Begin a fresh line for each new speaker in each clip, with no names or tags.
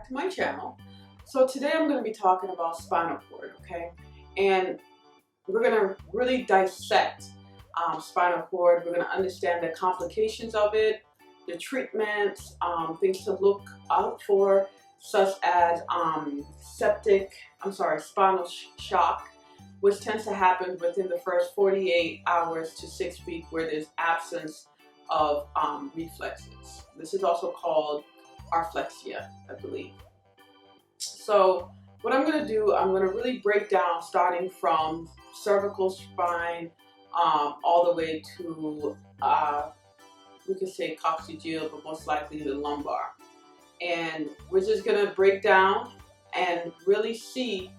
back to my channel. So today I'm going to be talking about spinal cord, okay? And we're going to really dissect spinal cord. We're going to understand the complications of it, the treatments, things to look out for, such as spinal shock, which tends to happen within the first 48 hours to 6 weeks where there's absence of reflexes. This is also called arthralgia, I believe. So what I'm going to do, I'm going to really break down starting from cervical spine all the way to, we could say coccygeal, but most likely the lumbar. And we're just going to break down and really see,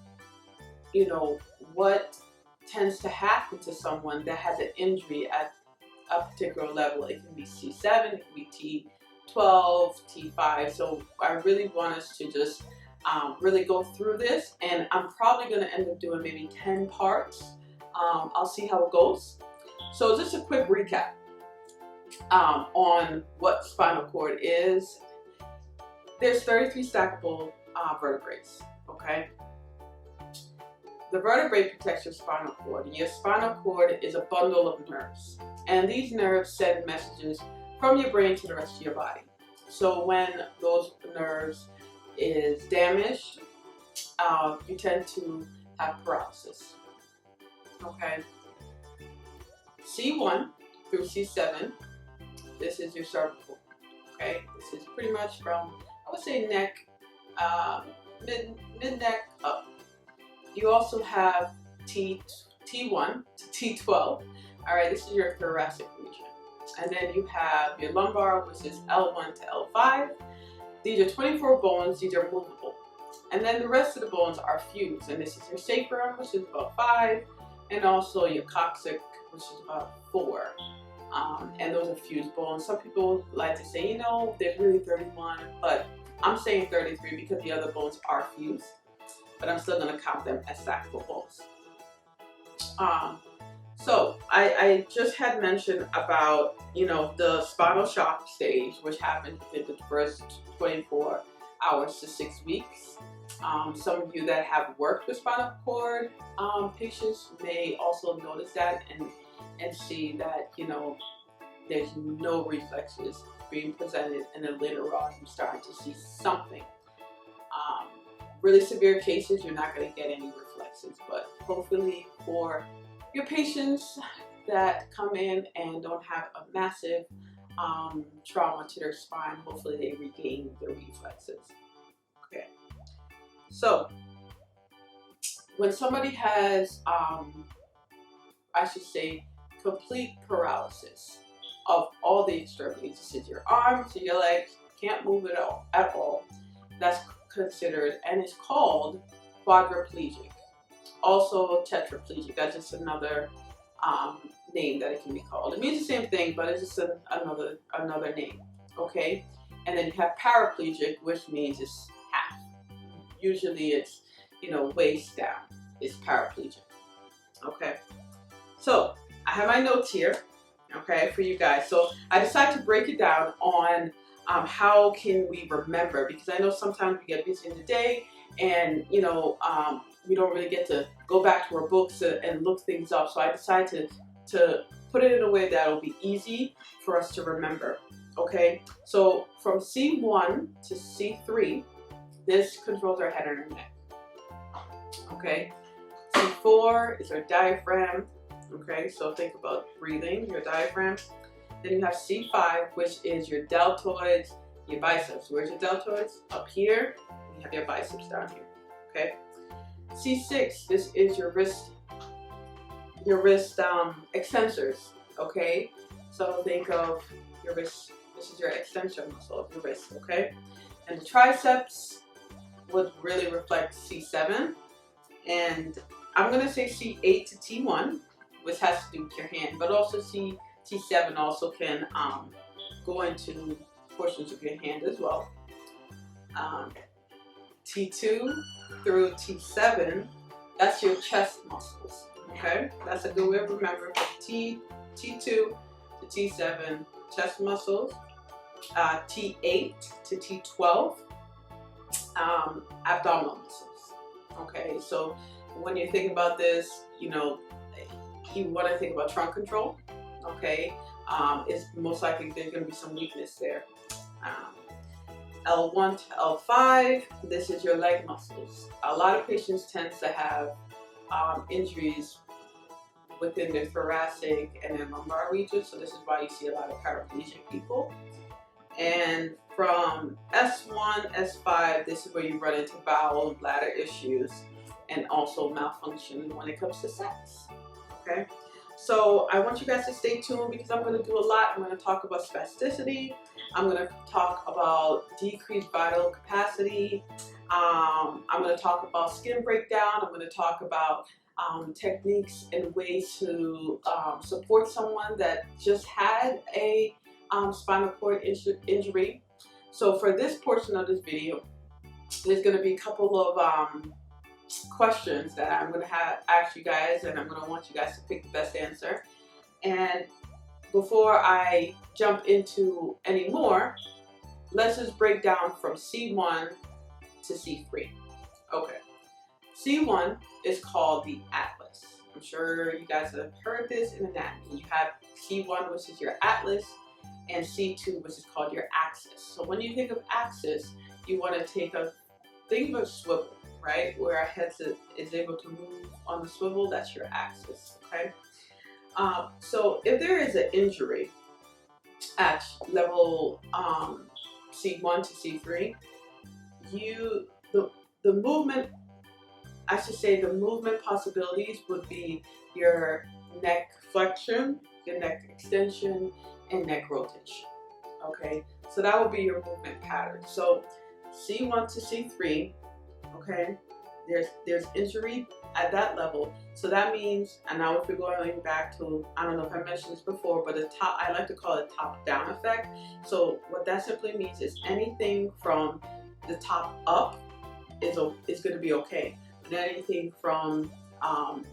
you know, what tends to happen to someone that has an injury at a particular level. It can be C7, it can be T12, T5. So I really want us to just really go through this, and I'm probably going to end up doing maybe 10 parts. I'll see how it goes. So just a quick recap on what spinal cord is. There's 33 stackable vertebrae, okay? The vertebrae protects your spinal cord. Your spinal cord is a bundle of nerves, and these nerves send messages from your brain to the rest of your body. So when those nerves is damaged, you tend to have paralysis. Okay. C1 through C7, this is your cervical. Okay, this is pretty much from, I would say, neck, mid neck up. You also have T1 to T12. All right, this is your thoracic region. And then you have your lumbar, which is L1 to L5. These are 24 bones, these are movable. And then the rest of the bones are fused. And this is your sacrum, which is about 5, and also your coccyx, which is about 4. And those are fused bones. Some people like to say, you know, there's really 31, but I'm saying 33 because the other bones are fused. But I'm still going to count them as stackable bones. So I just had mentioned about, you know, the spinal shock stage, which happens within the first 24 hours to 6 weeks. Some of you that have worked with spinal cord patients may also notice that and see that, you know, there's no reflexes being presented, and then later on you're starting to see something. Really severe cases, you're not going to get any reflexes, but hopefully for your patients that come in and don't have a massive trauma to their spine, hopefully they regain their reflexes. Okay, so when somebody has, I should say, complete paralysis of all the extremities, this is your arms, to your legs, can't move it at all, that's considered, and it's called quadriplegic. Also tetraplegic, that's just another name that it can be called. It means the same thing, but it's just another name, okay? And then you have paraplegic, which means it's half. Usually it's, you know, waist down is paraplegic, okay? So I have my notes here, okay, for you guys. So I decided to break it down on how can we remember, because I know sometimes we get busy in the day and, you know, we don't really get to go back to our books and look things up. So I decided to put it in a way that will be easy for us to remember. Okay, so from C1 to C3, this controls our head and our neck. Okay, C4 is our diaphragm. Okay, so think about breathing, your diaphragm. Then you have C5, which is your deltoids, your biceps. Where's your deltoids? Up here. You have your biceps down here. Okay. C6, this is your wrist extensors. Okay. So think of your wrist. This is your extension muscle of your wrist. Okay. And the triceps would really reflect C7. And I'm gonna say C8 to T1, which has to do with your hand, but also T7 also can go into portions of your hand as well. T2 through T7, that's your chest muscles, okay? That's a good way to remember. T2 to T7, chest muscles. T8 to T12, abdominal muscles. Okay, so when you think about this, you want to think about trunk control. Okay, it's most likely there's going to be some weakness there. L1 to L5, this is your leg muscles. A lot of patients tend to have injuries within the thoracic and then lumbar region, so this is why you see a lot of paraplegic people. And from S1, S5, this is where you run into bowel and bladder issues and also malfunction when it comes to sex. Okay, so I want you guys to stay tuned because I'm going to do a lot. I'm going to talk about spasticity. I'm going to talk about decreased vital capacity. I'm going to talk about skin breakdown. I'm going to talk about techniques and ways to support someone that just had a spinal cord injury. So for this portion of this video, there's going to be a couple of questions that I'm going to ask you guys, and I'm going to want you guys to pick the best answer. And before I jump into any more, let's just break down from C1 to C3. Okay, C1 is called the atlas. I'm sure you guys have heard this in anatomy. You have C1, which is your atlas, and C2, which is called your axis. So when you think of axis, you want to think of a swivel, right? Where our head is able to move on the swivel, that's your axis, okay? So if there is an injury at level C1 to C3, the movement, I should say the movement possibilities would be your neck flexion, your neck extension, and neck rotation. Okay, so that would be your movement pattern. So C1 to C3, okay, there's injury at that level. So that means, and now if we're going back to, I don't know if I mentioned this before, but I like to call it top-down effect. So what that simply means is anything from the top up is going to be okay. But anything from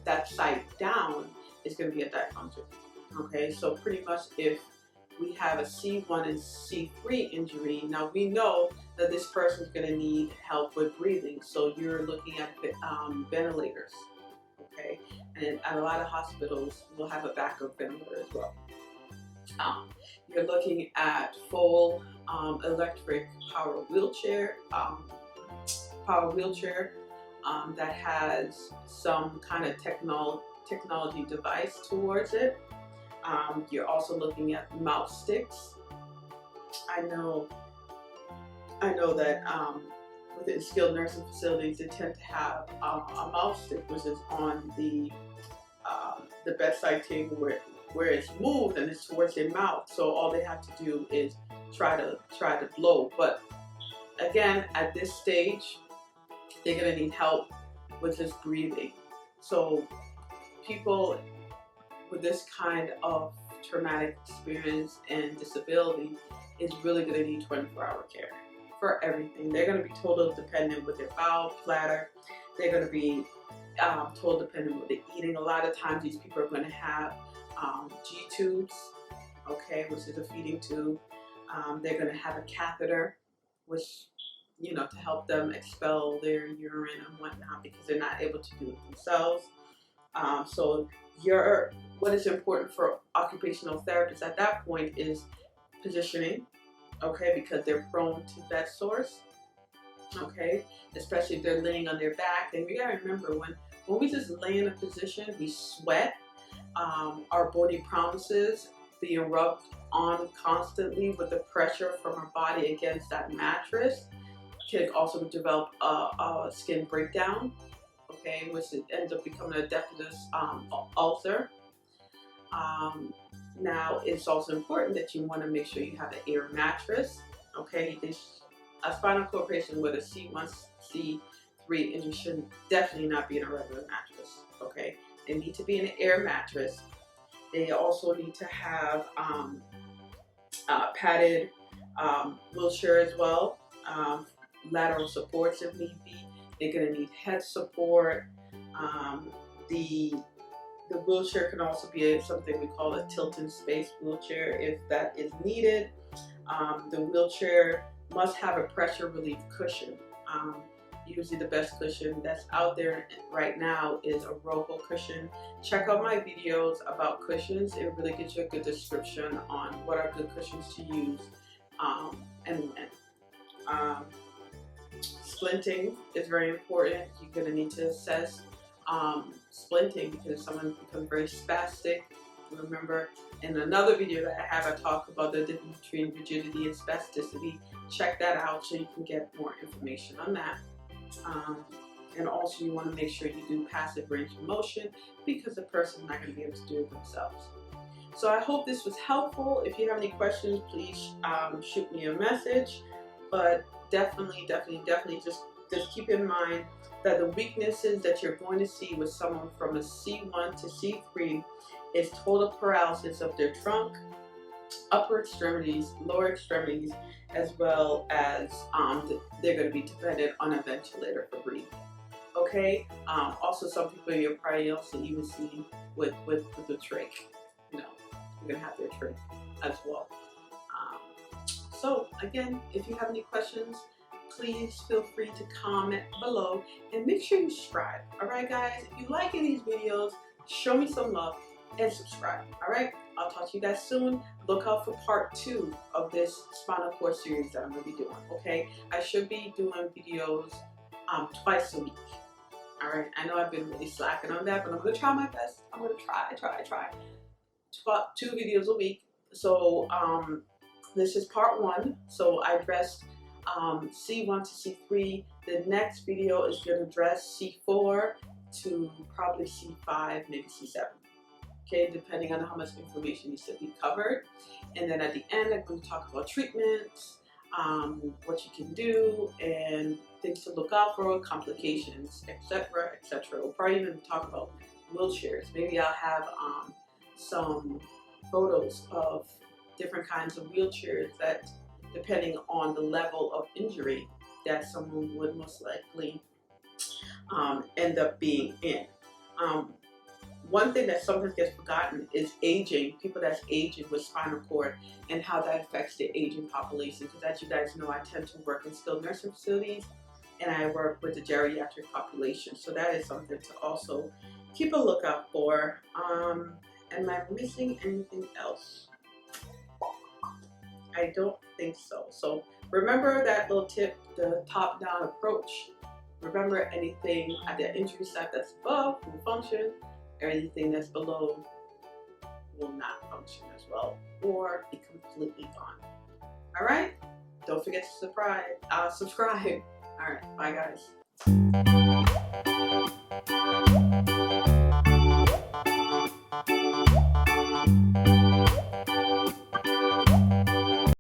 that side down is going to be a dysfunction. Okay, so pretty much if we have a C1 and C3 injury, now we know that this person is going to need help with breathing. So you're looking at ventilators, okay? And a lot of hospitals will have a backup ventilator as well. You're looking at full electric power wheelchair that has some kind of technology device towards it. You're also looking at mouse sticks. I know that within skilled nursing facilities, they tend to have a mouse stick, which is on the bedside table where it's moved and it's towards their mouth. So all they have to do is try to blow. But again, at this stage, they're gonna need help with just breathing. So people with this kind of traumatic experience and disability is really going to need 24-hour care for everything. They're going to be totally dependent with their bowel, bladder. They're going to be totally dependent with their eating. A lot of times these people are going to have G-tubes, okay, which is a feeding tube. They're going to have a catheter, which, to help them expel their urine and whatnot because they're not able to do it themselves. So what is important for occupational therapists at that point is positioning, okay, because they're prone to bed sores, okay, especially if they're laying on their back. And we gotta remember, when we just lay in a position, we sweat, our body promises being rubbed on constantly with the pressure from our body against that mattress can also develop a skin breakdown, okay, which ends up becoming a deafness ulcer. Now, it's also important that you want to make sure you have an air mattress, okay? A spinal cord patient with a C1, C3 injury should definitely not be in a regular mattress, okay? They need to be in an air mattress. They also need to have padded wheelchair as well, lateral supports if need be. They're going to need head support. The wheelchair can also be something we call a tilt-in space wheelchair if that is needed. The wheelchair must have a pressure relief cushion. Usually the best cushion that's out there right now is a Roho cushion. Check out my videos about cushions. It really gives you a good description on what are good cushions to use and when. Splinting is very important. You're going to need to assess splinting because someone becomes very spastic. Remember, in another video that I have, I talk about the difference between rigidity and spasticity. Check that out so you can get more information on that. And also you want to make sure you do passive range of motion because the person's not going to be able to do it themselves. So I hope this was helpful. If you have any questions, please shoot me a message. But definitely just keep in mind that the weaknesses that you're going to see with someone from a C1 to C3 is total paralysis of their trunk, upper extremities, lower extremities, as well as they're going to be dependent on a ventilator for breathing. Okay. Also, some people you'll probably also even see with the trach. You know, you're going to have their trach as well. So again, if you have any questions, please feel free to comment below and make sure you subscribe. All right, guys. If you like any of these videos, show me some love and subscribe. All right. I'll talk to you guys soon. Look out for part 2 of this spinal cord series that I'm going to be doing. Okay. I should be doing videos twice a week. All right. I know I've been really slacking on that, but I'm going to try my best. I'm going to try. 2 videos a week. So this is part 1. So I addressed C1 to C3. The next video is going to address C4 to probably C5, maybe C7. Okay, depending on how much information needs to be covered. And then at the end, I'm going to talk about treatments, what you can do, and things to look out for, complications, etc., etc. We'll probably even talk about wheelchairs. Maybe I'll have some photos of different kinds of wheelchairs that, depending on the level of injury that someone would most likely end up being in. One thing that sometimes gets forgotten is aging, people that's aging with spinal cord and how that affects the aging population. Because as you guys know, I tend to work in skilled nursing facilities and I work with the geriatric population. So that is something to also keep a lookout for. Am I missing anything else? I don't think so. So remember that little tip, the top-down approach. Remember, anything at the injury site that's above will function. Anything that's below will not function as well or be completely gone. All right? Don't forget to subscribe. All right. Bye, guys.